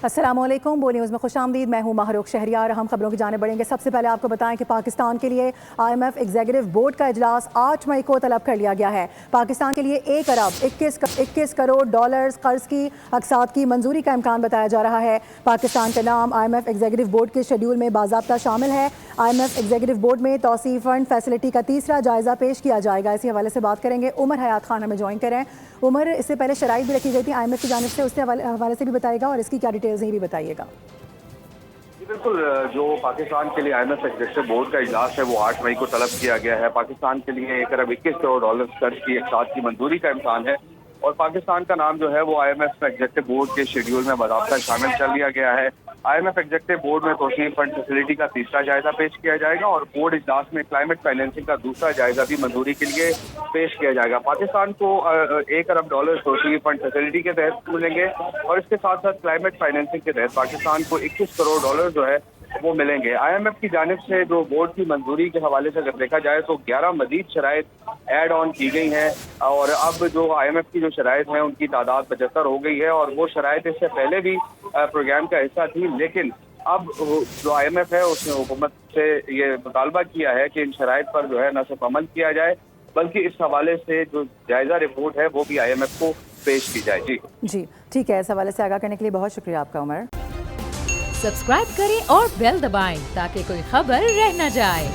السلام علیکم، بو نیوز میں خوش آمدید۔ میں ہوں ماہروخ شہریار۔ ہم خبروں کی جانب بڑھیں گے۔ سب سے پہلے آپ کو بتائیں کہ پاکستان کے لیے IMF ایگزیکٹو بورڈ کا اجلاس 8 مئی کو طلب کر لیا گیا ہے۔ پاکستان کے لیے 1 ارب 21 کروڑ ڈالرز قرض کی اقساط کی منظوری کا امکان بتایا جا رہا ہے۔ پاکستان کا نام IMF ایگزیکٹو بورڈ کے شیڈول میں باضابطہ شامل ہے۔ IMF ایگزیکٹو بورڈ میں توسیع فنڈ فیسلٹی کا تیسرا جائزہ پیش کیا جائے گا۔ اسی حوالے سے بات کریں گے۔ عمر حیات خان ہمیں جوائن کریں۔ عمر، اس سے پہلے شرائط بھی رکھی گئی تھی IMF کی جانب سے، اس کے حوالے سے بھی بتائے گا اور اس کی کیا ڈیٹیلز ہیں بھی بتائیے گا۔ جی بالکل، جو پاکستان کے لیے IMF ایگزیکٹو بورڈ کا اجلاس ہے وہ 8 مئی کو طلب کیا گیا ہے۔ پاکستان کے لیے 1 ارب 21 کروڑ ڈالر قرض کی اقساط کی منظوری کا امکان ہے اور پاکستان کا نام جو ہے وہ IMF ایگزیکٹو بورڈ کے شیڈول میں باضابطہ شامل کر لیا گیا ہے۔ IMF ایگزیکٹو بورڈ میں توسیع فنڈ فیسلٹی کا تیسرا جائزہ پیش کیا جائے گا اور بورڈ اجلاس میں کلائمیٹ فائنینسنگ کا دوسرا جائزہ بھی منظوری کے لیے پیش کیا جائے گا۔ پاکستان کو 1 ارب ڈالر توسیع فنڈ فیسلٹی کے تحت ملیں گے اور اس کے ساتھ ساتھ کلائمیٹ فائنینسنگ کے تحت پاکستان کو 21 کروڑ ڈالر جو ہے وہ ملیں گے۔ IMF کی جانب سے جو بورڈ کی منظوری کے حوالے سے اگر دیکھا جائے تو 11 مزید شرائط ایڈ آن کی گئی ہیں اور اب جو IMF کی جو شرائط ہیں ان کی تعداد 75 ہو گئی ہے اور وہ شرائط اس سے پہلے بھی پروگرام کا حصہ تھی، لیکن اب جو IMF ہے اس نے حکومت سے یہ مطالبہ کیا ہے کہ ان شرائط پر جو ہے نہ صرف عمل کیا جائے بلکہ اس حوالے سے جو جائزہ رپورٹ ہے وہ بھی IMF کو پیش کی جائے۔ جی ٹھیک ہے، اس حوالے سے آگاہ کرنے کے لیے بہت شکریہ آپ کا عمر۔ سبسکرائب کریں اور بیل دبائیں تاکہ کوئی خبر رہ نہ جائے۔